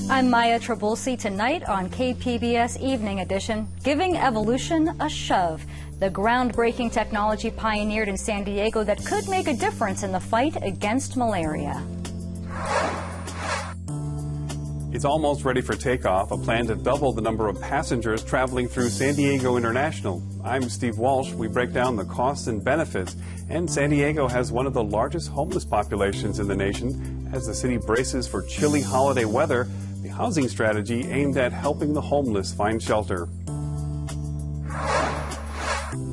I'm Maya Trabulsi. Tonight on KPBS Evening Edition, giving evolution a shove. The groundbreaking technology pioneered in San Diego that could make a difference in the fight against malaria. It's almost ready for takeoff, a plan to double the number of passengers traveling through San Diego International. I'm Steve Walsh. We break down the costs and benefits. And San Diego has one of the largest homeless populations in the nation. As the city braces for chilly holiday weather, the housing strategy aimed at helping the homeless find shelter.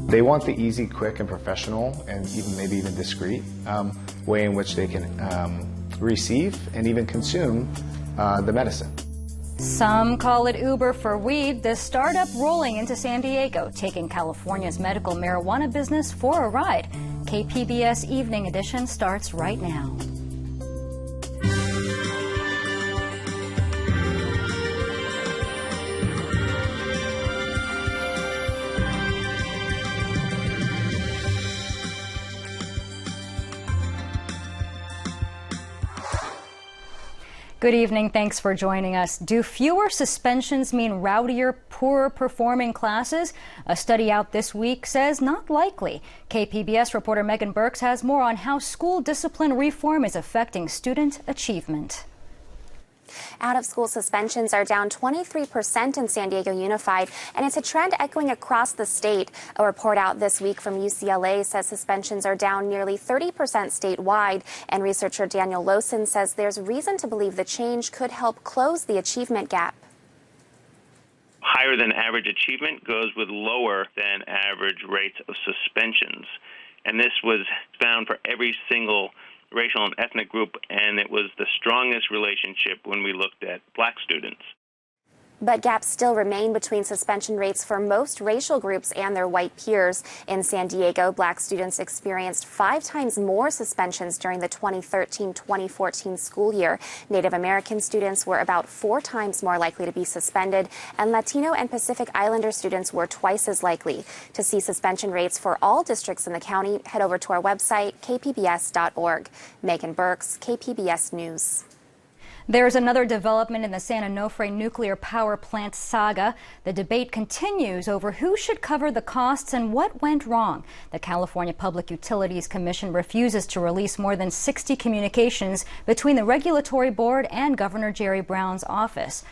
They want the easy, quick, and professional, and maybe even discreet way in which they can receive and even consume the medicine. Some call it Uber for weed, the startup rolling into San Diego, taking California's medical marijuana business for a ride. KPBS Evening Edition starts right now. Good evening. Thanks for joining us. Do fewer suspensions mean rowdier, poorer performing classes? A study out this week says not likely. KPBS reporter Megan Burks has more on how school discipline reform is affecting student achievement. Out-of-school suspensions are down 23% in San Diego Unified, and it's a trend echoing across the state. A report out this week from UCLA says suspensions are down nearly 30% statewide, and researcher Daniel Lowson says there's reason to believe the change could help close the achievement gap. Higher than average achievement goes with lower than average rates of suspensions, and this was found for every single racial and ethnic group, and it was the strongest relationship when we looked at black students. But gaps still remain between suspension rates for most racial groups and their white peers. In San Diego, black students experienced 5 times more suspensions during the 2013-2014 school year. Native American students were about 4 times more likely to be suspended, and Latino and Pacific Islander students were twice as likely. To see suspension rates for all districts in the county, head over to our website, kpbs.org. Megan Burks, KPBS News. There's another development in the San Onofre nuclear power plant saga. The debate continues over who should cover the costs and what went wrong. The California Public Utilities Commission refuses to release more than 60 communications between the regulatory board and Governor Jerry Brown's office.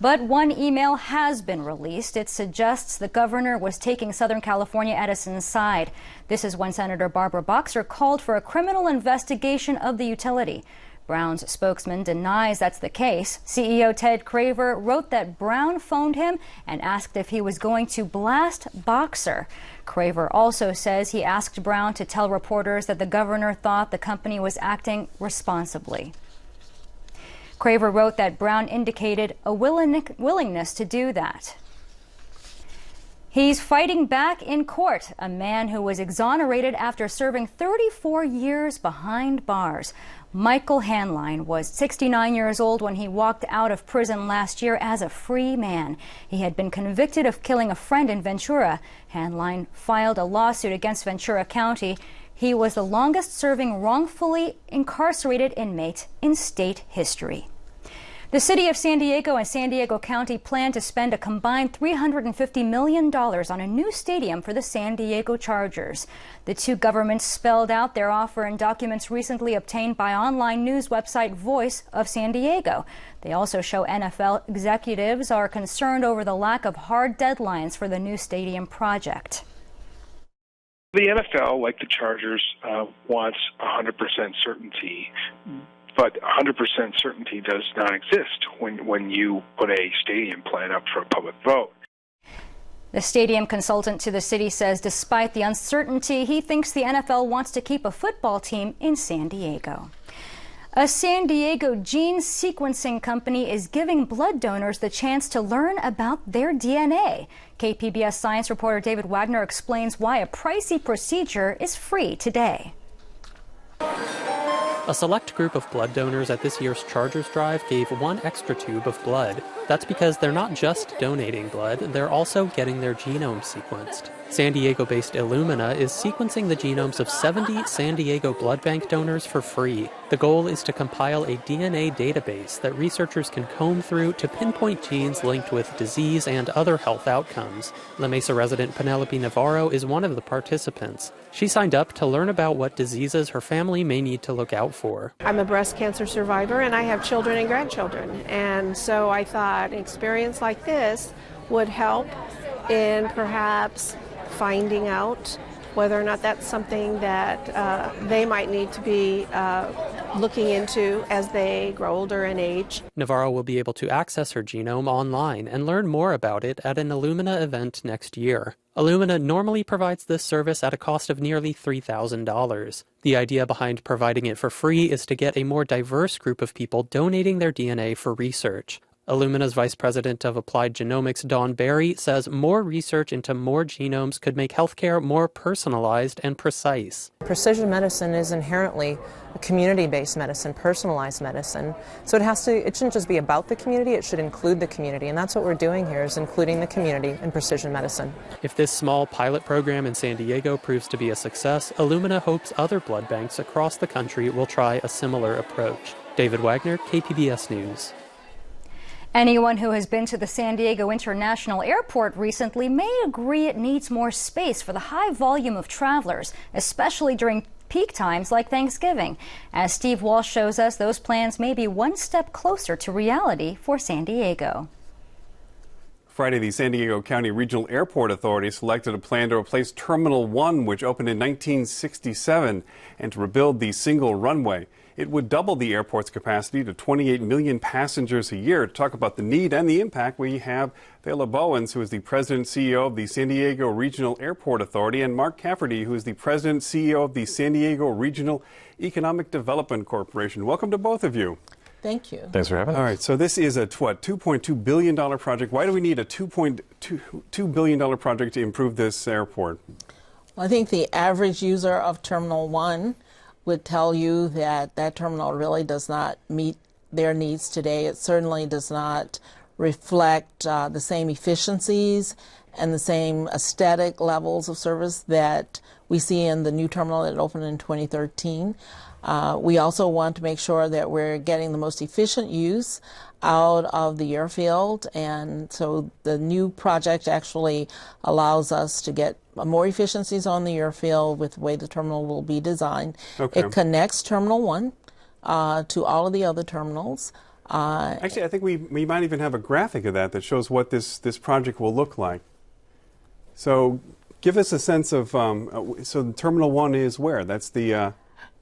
But one email has been released. It suggests the governor was taking Southern California Edison's side. This is when Senator Barbara Boxer called for a criminal investigation of the utility. Brown's spokesman denies that's the case. CEO Ted Craver wrote that Brown phoned him and asked if he was going to blast Boxer. Craver also says he asked Brown to tell reporters that the governor thought the company was acting responsibly. Craver wrote that Brown indicated a willingness to do that. He's fighting back in court, a man who was exonerated after serving 34 years behind bars. Michael Hanline was 69 years old when he walked out of prison last year as a free man. He had been convicted of killing a friend in Ventura. Hanline filed a lawsuit against Ventura County. He was the longest-serving wrongfully incarcerated inmate in state history. The city of San Diego and San Diego County plan to spend a combined $350 million on a new stadium for the San Diego Chargers. The two governments spelled out their offer in documents recently obtained by online news website Voice of San Diego. They also show NFL executives are concerned over the lack of hard deadlines for the new stadium project. The NFL, like the Chargers, wants 100% certainty. But 100% certainty does not exist when you put a stadium plan up for a public vote. The stadium consultant to the city says despite the uncertainty, he thinks the NFL wants to keep a football team in San Diego. A San Diego gene sequencing company is giving blood donors the chance to learn about their DNA. KPBS science reporter David Wagner explains why a pricey procedure is free today. A select group of blood donors at this year's Chargers Drive gave one extra tube of blood. That's because they're not just donating blood, they're also getting their genome sequenced. San Diego-based Illumina is sequencing the genomes of 70 San Diego blood bank donors for free. The goal is to compile a DNA database that researchers can comb through to pinpoint genes linked with disease and other health outcomes. La Mesa resident Penelope Navarro is one of the participants. She signed up to learn about what diseases her family may need to look out for. I'm a breast cancer survivor and I have children and grandchildren. And so I thought an experience like this would help in perhaps finding out whether or not that's something that they might need to be looking into as they grow older in age. Navarro will be able to access her genome online and learn more about it at an Illumina event next year. Illumina normally provides this service at a cost of nearly $3,000. The idea behind providing it for free is to get a more diverse group of people donating their DNA for research. Illumina's Vice President of Applied Genomics, Dawn Barry, says more research into more genomes could make healthcare more personalized and precise. Precision medicine is inherently a community-based medicine, personalized medicine. So it shouldn't just be about the community, it should include the community. And that's what we're doing here, is including the community in precision medicine. If this small pilot program in San Diego proves to be a success, Illumina hopes other blood banks across the country will try a similar approach. David Wagner, KPBS News. Anyone who has been to the San Diego International Airport recently may agree it needs more space for the high volume of travelers, especially during peak times like Thanksgiving. As Steve Walsh shows us, those plans may be one step closer to reality for San Diego. Friday, the San Diego County Regional Airport Authority selected a plan to replace Terminal 1, which opened in 1967, and to rebuild the single runway. It would double the airport's capacity to 28 million passengers a year. To talk about the need and the impact, we have Thela Bowens, who is the President and CEO of the San Diego Regional Airport Authority, and Mark Cafferty, who is the President and CEO of the San Diego Regional Economic Development Corporation. Welcome to both of you. Thank you. Thanks for having us. All right, so this is a $2.2 billion project. Why do we need a $2.2 billion project to improve this airport? Well, I think the average user of Terminal 1 would tell you that that terminal really does not meet their needs today. It certainly does not reflect the same efficiencies and the same aesthetic levels of service that we see in the new terminal that opened in 2013. We also want to make sure that we're getting the most efficient use out of the airfield, and so the new project actually allows us to get more efficiencies on the airfield with the way the terminal will be designed. Okay. It connects Terminal 1 to all of the other terminals. Actually, I think we might even have a graphic of that shows what this project will look like. So give us a sense of, so Terminal 1 is where? That's the...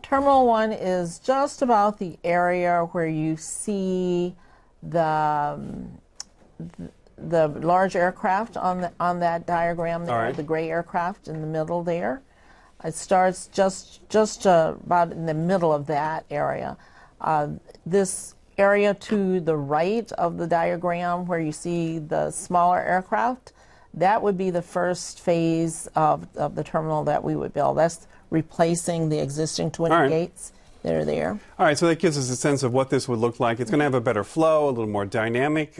Terminal 1 is just about the area where you see the large aircraft on that diagram there, right. The gray aircraft in the middle there. It starts just about in the middle of that area. This area to the right of the diagram where you see the smaller aircraft, that would be the first phase of the terminal that we would build. That's replacing the existing 20 gates that are there. All right, so that gives us a sense of what this would look like. It's going to have a better flow, a little more dynamic.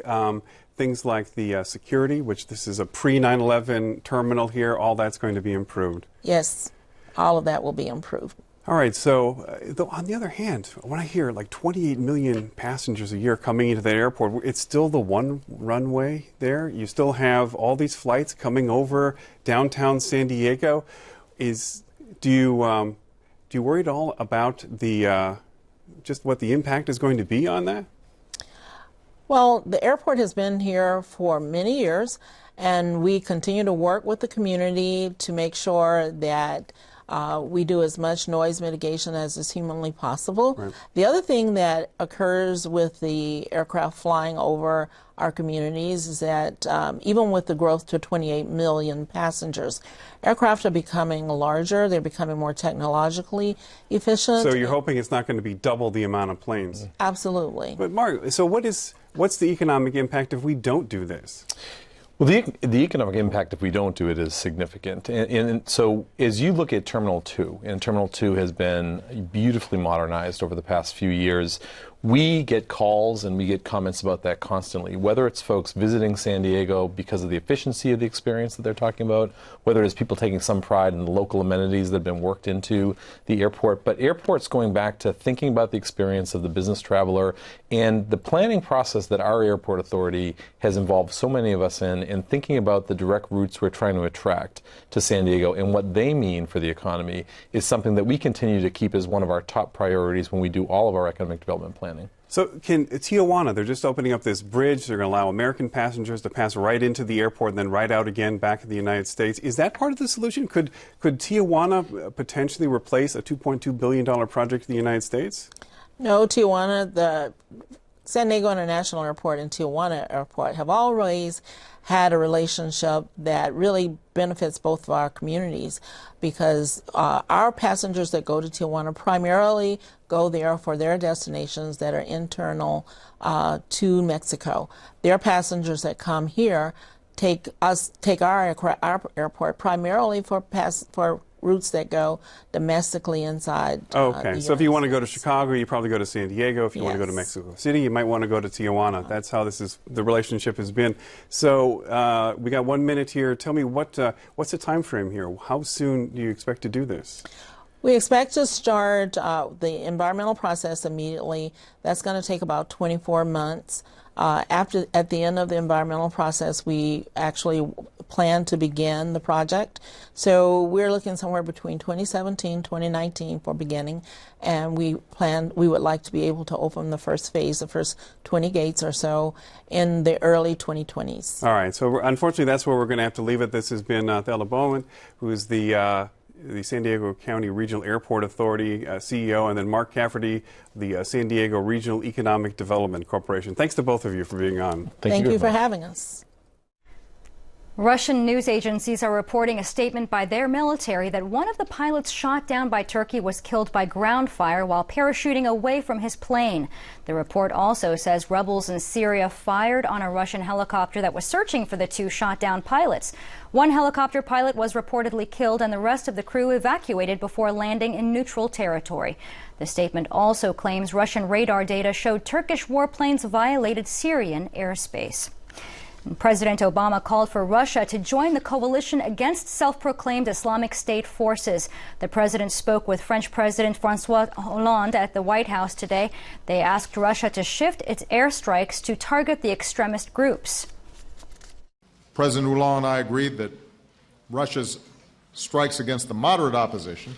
Things like the security, which this is a pre-9/11 terminal here, all that's going to be improved. Yes, all of that will be improved. All right, so on the other hand, when I hear like 28 million passengers a year coming into that airport, it's still the one runway there. You still have all these flights coming over downtown San Diego. Do you worry at all about the just what the impact is going to be on that? Well, the airport has been here for many years, and we continue to work with the community to make sure that we do as much noise mitigation as is humanly possible. Right. The other thing that occurs with the aircraft flying over our communities is that even with the growth to 28 million passengers, aircraft are becoming larger, they're becoming more technologically efficient. So you're hoping it's not going to be double the amount of planes? Absolutely. But Mark, so what's the economic impact if we don't do this? Well, the economic impact, if we don't do it, is significant. And so as you look at Terminal 2, and Terminal 2 has been beautifully modernized over the past few years, we get calls and we get comments about that constantly, whether it's folks visiting San Diego because of the efficiency of the experience that they're talking about, whether it's people taking some pride in the local amenities that have been worked into the airport. But airports going back to thinking about the experience of the business traveler and the planning process that our airport authority has involved so many of us in thinking about the direct routes we're trying to attract to San Diego and what they mean for the economy is something that we continue to keep as one of our top priorities when we do all of our economic development planning. So Tijuana, they're just opening up this bridge. They're going to allow American passengers to pass right into the airport and then right out again back in the United States. Is that part of the solution? Could Tijuana potentially replace a $2.2 billion project in the United States? No, Tijuana, the San Diego International Airport and Tijuana Airport have always had a relationship that really benefits both of our communities because our passengers that go to Tijuana primarily go there for their destinations that are internal to Mexico. Their passengers that come here take our airport primarily for routes that go domestically inside. Okay, so if you want to go to Chicago, you probably go to San Diego. If you want to go to Mexico City, you might want to go to Tijuana. That's how the relationship has been. So we got 1 minute here. Tell me what's the time frame here? How soon do you expect to do this? We expect to start the environmental process immediately. That's going to take about 24 months. At the end of the environmental process, we actually plan to begin the project. So we're looking somewhere between 2017, 2019 for beginning, and we would like to be able to open the first phase, the first 20 gates or so, in the early 2020s. All right. So unfortunately, that's where we're going to have to leave it. This has been Thela Bowen, who is the San Diego County Regional Airport Authority CEO, and then Mark Cafferty, the San Diego Regional Economic Development Corporation. Thanks to both of you for being on. Thank you for having us. Russian news agencies are reporting a statement by their military that one of the pilots shot down by Turkey was killed by ground fire while parachuting away from his plane. The report also says rebels in Syria fired on a Russian helicopter that was searching for the two shot down pilots. One helicopter pilot was reportedly killed and the rest of the crew evacuated before landing in neutral territory. The statement also claims Russian radar data showed Turkish warplanes violated Syrian airspace. President Obama called for Russia to join the coalition against self-proclaimed Islamic State forces. The president spoke with French President François Hollande at the White House today. They asked Russia to shift its airstrikes to target the extremist groups. President Hollande and I agreed that Russia's strikes against the moderate opposition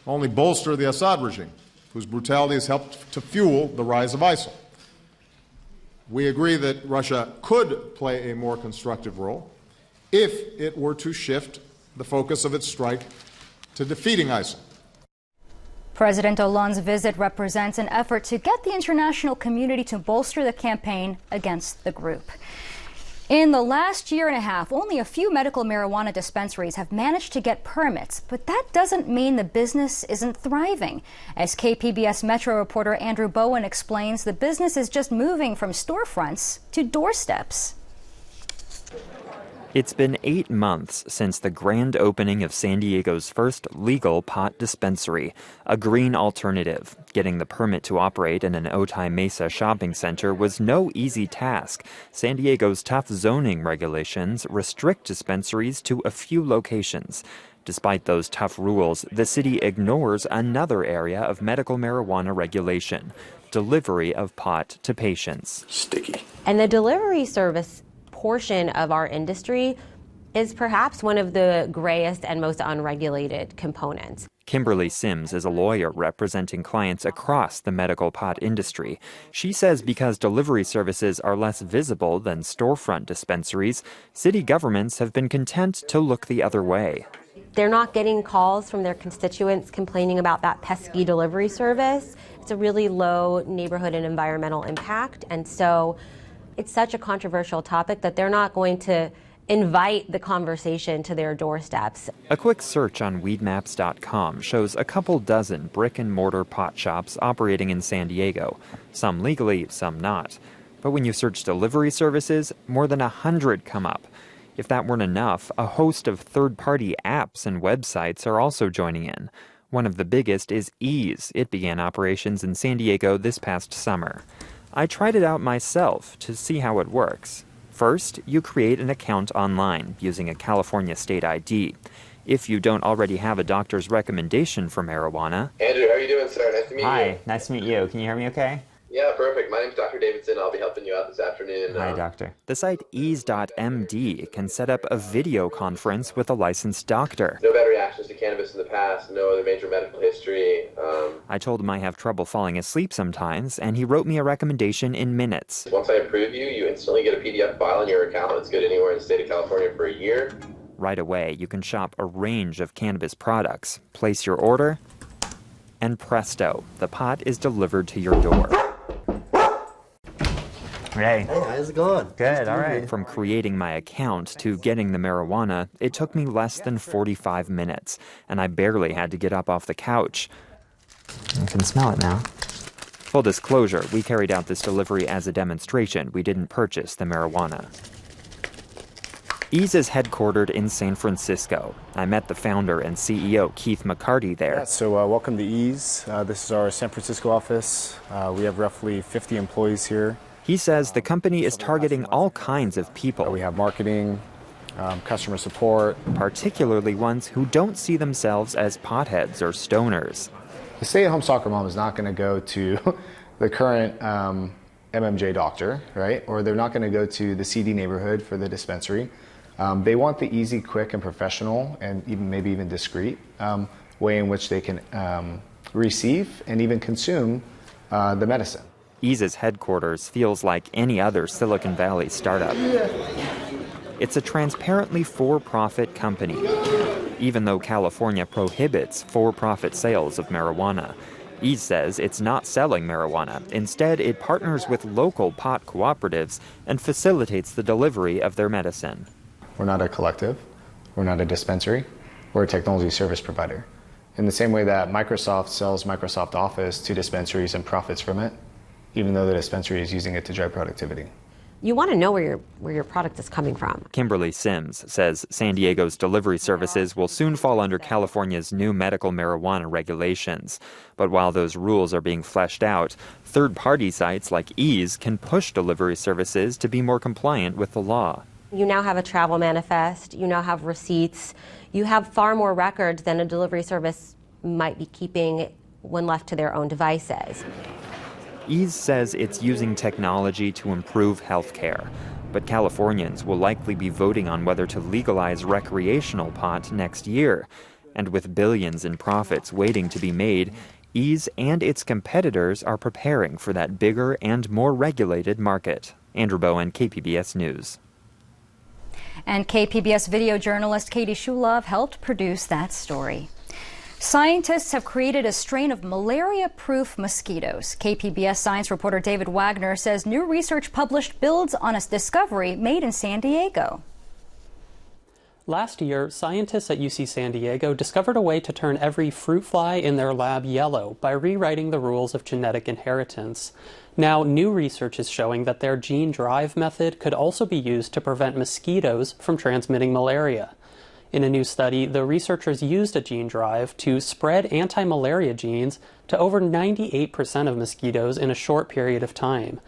only bolster the Assad regime, whose brutality has helped to fuel the rise of ISIL. We agree that Russia could play a more constructive role if it were to shift the focus of its strike to defeating ISIL. President Hollande's visit represents an effort to get the international community to bolster the campaign against the group. In the last year and a half, only a few medical marijuana dispensaries have managed to get permits, but that doesn't mean the business isn't thriving. As KPBS Metro reporter Andrew Bowen explains, the business is just moving from storefronts to doorsteps. It's been 8 months since the grand opening of San Diego's first legal pot dispensary, a green alternative. Getting the permit to operate in an Otay Mesa shopping center was no easy task. San Diego's tough zoning regulations restrict dispensaries to a few locations. Despite those tough rules, the city ignores another area of medical marijuana regulation: delivery of pot to patients. Sticky. And the delivery service portion of our industry is perhaps one of the grayest and most unregulated components. Kimberly Sims is a lawyer representing clients across the medical pot industry. She says because delivery services are less visible than storefront dispensaries, city governments have been content to look the other way. They're not getting calls from their constituents complaining about that pesky delivery service. It's a really low neighborhood and environmental impact, and so it's such a controversial topic that they're not going to invite the conversation to their doorsteps. A quick search on weedmaps.com shows a couple dozen brick-and-mortar pot shops operating in San Diego, some legally, some not. But when you search delivery services, more than 100 come up. If that weren't enough, a host of third-party apps and websites are also joining in. One of the biggest is Ease. It began operations in San Diego this past summer. I tried it out myself to see how it works. First, you create an account online using a California state ID. If you don't already have a doctor's recommendation for marijuana... Andrew, how are you doing, sir? Nice to meet you. Hi, nice to meet you. Can you hear me okay? Yeah, perfect. My name's Dr. Davidson. I'll be helping you out this afternoon. Hi, doctor. The site ease.md can set up a video conference with a licensed doctor. No bad reactions to cannabis in the past, no other major medical history. I told him I have trouble falling asleep sometimes, and he wrote me a recommendation in minutes. Once I approve you, you instantly get a PDF file in your account. It's good anywhere in the state of California for a year. Right away, you can shop a range of cannabis products, place your order, and presto, the pot is delivered to your door. Hey, how's it going? Good, all right. From creating my account to getting the marijuana, it took me less than 45 minutes, and I barely had to get up off the couch. You can smell it now. Full disclosure, we carried out this delivery as a demonstration. We didn't purchase the marijuana. Ease is headquartered in San Francisco. I met the founder and CEO, Keith McCarty, there. Yeah, so welcome to Ease. This is our San Francisco office. We have roughly 50 employees here. He says the company is targeting all kinds of people. We have marketing, customer support. Particularly ones who don't see themselves as potheads or stoners. The stay-at-home soccer mom is not going to go to the current MMJ doctor, right? Or they're not going to go to the CD neighborhood for the dispensary. They want the easy, quick, and professional, and maybe even discreet way in which they can receive and even consume the medicine. Ease's headquarters feels like any other Silicon Valley startup. It's a transparently for-profit company, even though California prohibits for-profit sales of marijuana. Ease says it's not selling marijuana. Instead, it partners with local pot cooperatives and facilitates the delivery of their medicine. We're not a collective. We're not a dispensary. We're a technology service provider. In the same way that Microsoft sells Microsoft Office to dispensaries and profits from it, even though the dispensary is using it to drive productivity. You want to know where your product is coming from. Kimberly Sims says San Diego's delivery services will soon fall under California's new medical marijuana regulations. But while those rules are being fleshed out, third-party sites like Ease can push delivery services to be more compliant with the law. You now have a travel manifest, you now have receipts, you have far more records than a delivery service might be keeping when left to their own devices. Ease says it's using technology to improve health care, but Californians will likely be voting on whether to legalize recreational pot next year. And with billions in profits waiting to be made, Ease and its competitors are preparing for that bigger and more regulated market. Andrew Bowen, KPBS News. And KPBS video journalist Katie Shulov helped produce that story. Scientists have created a strain of malaria-proof mosquitoes. KPBS science reporter David Wagner says new research published builds on a discovery made in San Diego. Last year, scientists at UC San Diego discovered a way to turn every fruit fly in their lab yellow by rewriting the rules of genetic inheritance. Now, new research is showing that their gene drive method could also be used to prevent mosquitoes from transmitting malaria. In a new study, the researchers used a gene drive to spread anti-malaria genes to over 98% of mosquitoes in a short period of time.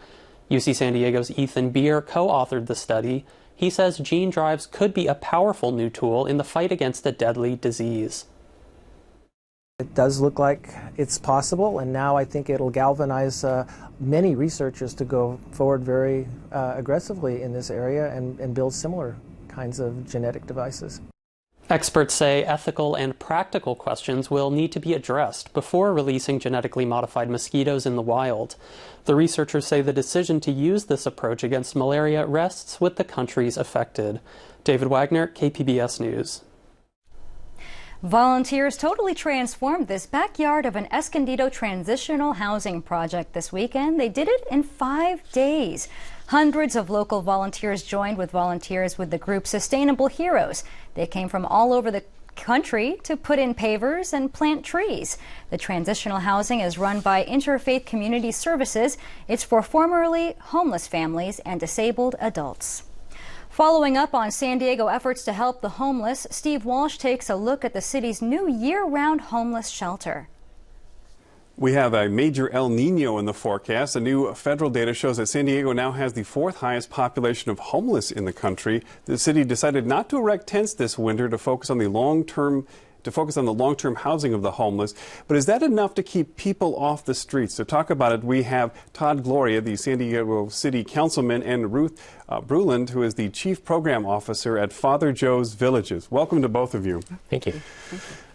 UC San Diego's Ethan Beer co-authored the study. He says gene drives could be a powerful new tool in the fight against a deadly disease. It does look like it's possible, and now I think it'll galvanize many researchers to go forward very aggressively in this area and build similar kinds of genetic devices. Experts say ethical and practical questions will need to be addressed before releasing genetically modified mosquitoes in the wild. The researchers say the decision to use this approach against malaria rests with the countries affected. David Wagner, KPBS News. Volunteers totally transformed this backyard of an Escondido transitional housing project this weekend. They did it in 5 days. Hundreds of local volunteers joined with volunteers with the group Sustainable Heroes. They came from all over the country to put in pavers and plant trees. The transitional housing is run by Interfaith Community Services. It's for formerly homeless families and disabled adults. Following up on San Diego efforts to help the homeless, Steve Walsh takes a look at the city's new year-round homeless shelter. We have a major El Nino in the forecast. The new federal data shows that San Diego now has the 4th highest population of homeless in the country. The city decided not to erect tents this winter to focus on the long-term housing of the homeless. But is that enough to keep people off the streets? To talk about it, we have Todd Gloria, the San Diego City Councilman, and Ruth Bruland, who is the Chief Program Officer at Father Joe's Villages. Welcome to both of you. Thank you.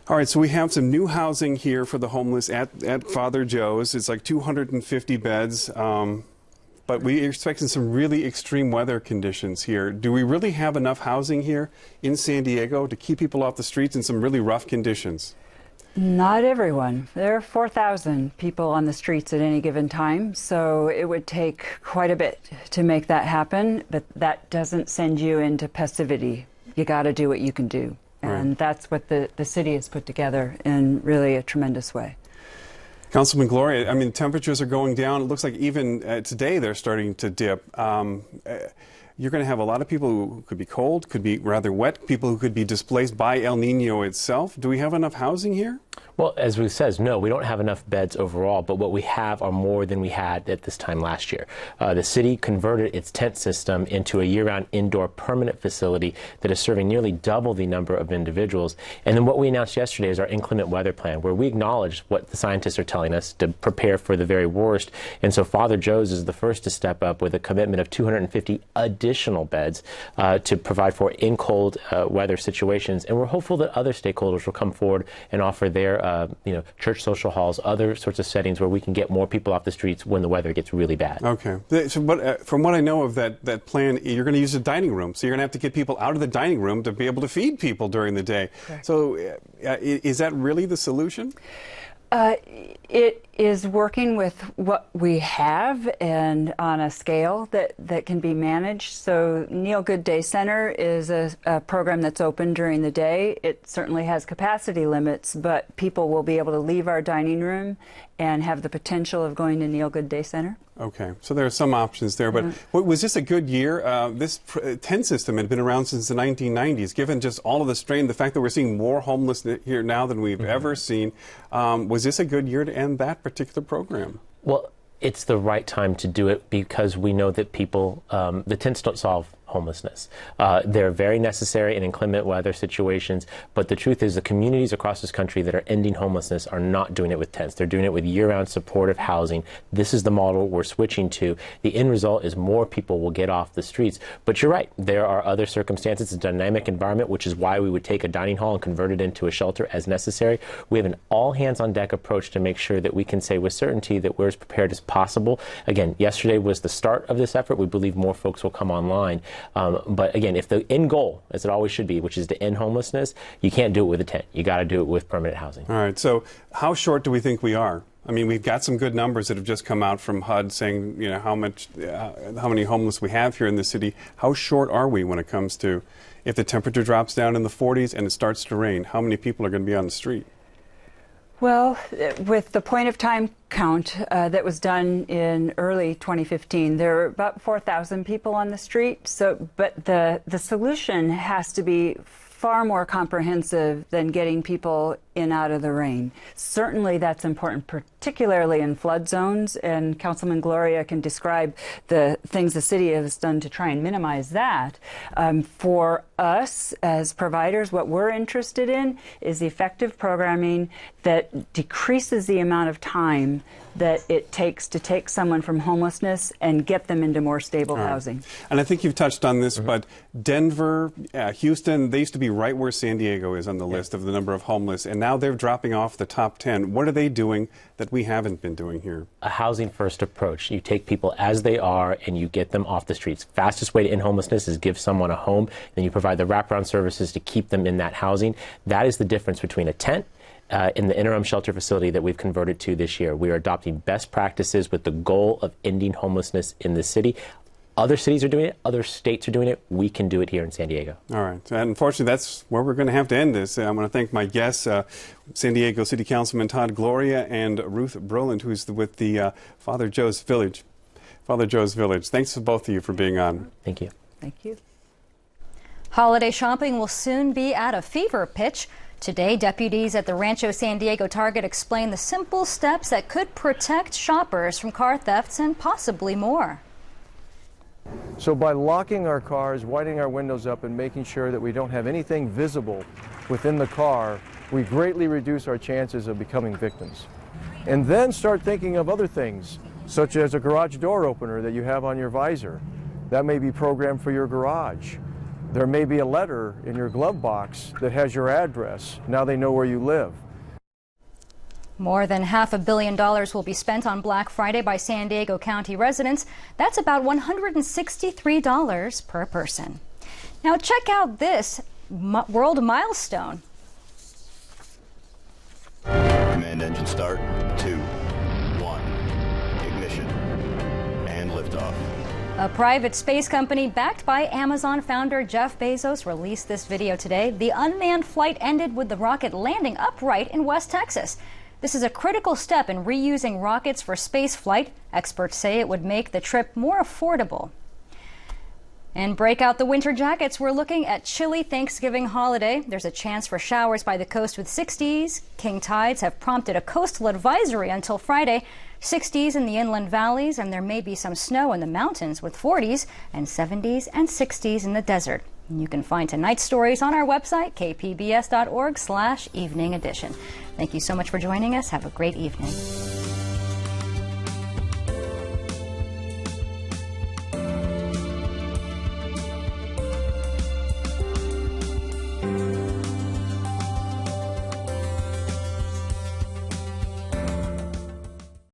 All right, so we have some new housing here for the homeless at Father Joe's. It's like 250 beds, but we're expecting some really extreme weather conditions here. Do we really have enough housing here in San Diego to keep people off the streets in some really rough conditions? Not everyone. There are 4,000 people on the streets at any given time, so it would take quite a bit to make that happen, but that doesn't send you into passivity. You got to do what you can do. And that's what the city has put together in really a tremendous way. Councilman Gloria, I mean, temperatures are going down. It looks like even today they're starting to dip. You're going to have a lot of people who could be cold, could be rather wet, people who could be displaced by El Nino itself. Do we have enough housing here? Well, as Ruth says, no, we don't have enough beds overall, but what we have are more than we had at this time last year. The city converted its tent system into a year-round indoor permanent facility that is serving nearly double the number of individuals. And then what we announced yesterday is our inclement weather plan, where we acknowledge what the scientists are telling us to prepare for the very worst. And so Father Joe's is the first to step up with a commitment of 250 additional beds to provide for in cold weather situations. And we're hopeful that other stakeholders will come forward and offer their church social halls, other sorts of settings where we can get more people off the streets when the weather gets really bad. Okay. So, from what I know of that plan, you're going to use a dining room. So you're going to have to get people out of the dining room to be able to feed people during the day. Correct. So is that really the solution? It is working with what we have and on a scale that can be managed. So Neil Good Day Center is a program that's open during the day. It certainly has capacity limits, but people will be able to leave our dining room and have the potential of going to Neil Good Day Center. Okay, so there are some options there, but was this a good year? This tent system had been around since the 1990s. Given just all of the strain, the fact that we're seeing more homeless here now than we've ever seen, was this a good year to end that particular program? Well, it's the right time to do it because we know that people, the tents don't solve homelessness. They're very necessary in inclement weather situations, but the truth is the communities across this country that are ending homelessness are not doing it with tents. They're doing it with year-round supportive housing. This is the model we're switching to. The end result is more people will get off the streets. But you're right, there are other circumstances. It's a dynamic environment, which is why we would take a dining hall and convert it into a shelter as necessary. We have an all-hands-on-deck approach to make sure that we can say with certainty that we're as prepared as possible. Again, yesterday was the start of this effort. We believe more folks will come online. But again, if the end goal, as it always should be, which is to end homelessness, you can't do it with a tent. You got to do it with permanent housing. All right. So how short do we think we are? I mean, we've got some good numbers that have just come out from HUD saying, how many homeless we have here in the city. How short are we when it comes to if the temperature drops down in the 40s and it starts to rain? How many people are going to be on the street? Well, with the point-of-time count that was done in early 2015, there were about 4,000 people on the street. But the solution has to be far more comprehensive than getting people in out of the rain. Certainly that's important, particularly in flood zones, and Councilman Gloria can describe the things the city has done to try and minimize that. For us as providers, what we're interested in is effective programming that decreases the amount of time that it takes to take someone from homelessness and get them into more stable housing. And I think you've touched on this, but Denver, Houston, they used to be right where San Diego is on the list of the number of homeless, and now they're dropping off the top 10. What are they doing that we haven't been doing here? A housing-first approach. You take people as they are and you get them off the streets. Fastest way to end homelessness is give someone a home, then you provide the wraparound services to keep them in that housing. That is the difference between a tent in the interim shelter facility that we've converted to this year. We are adopting best practices with the goal of ending homelessness in the city. Other cities are doing it. Other states are doing it. We can do it here in San Diego. All right. And unfortunately, that's where we're going to have to end this. I want to thank my guests, San Diego City Councilman Todd Gloria and Ruth Broland, who's with the Father Joe's Village. Father Joe's Village. Thanks to both of you for being on. Thank you. Thank you. Holiday shopping will soon be at a fever pitch. Today, deputies at the Rancho San Diego Target explain the simple steps that could protect shoppers from car thefts and possibly more. So by locking our cars, widening our windows up, and making sure that we don't have anything visible within the car, we greatly reduce our chances of becoming victims. And then start thinking of other things, such as a garage door opener that you have on your visor. That may be programmed for your garage. There may be a letter in your glove box that has your address. Now they know where you live. More than $500 million will be spent on Black Friday by San Diego County residents. That's about $163 per person. Now check out this world milestone. Command engine start. 2, 1. Ignition. And liftoff. A private space company backed by Amazon founder Jeff Bezos released this video today. The unmanned flight ended with the rocket landing upright in West Texas. This is a critical step in reusing rockets for space flight. Experts say it would make the trip more affordable. And break out the winter jackets. We're looking at chilly Thanksgiving holiday. There's a chance for showers by the coast with 60s. King tides have prompted a coastal advisory until Friday. 60s in the inland valleys, and there may be some snow in the mountains with 40s and 70s and 60s in the desert. And you can find tonight's stories on our website, kpbs.org/evening edition. Thank you so much for joining us. Have a great evening.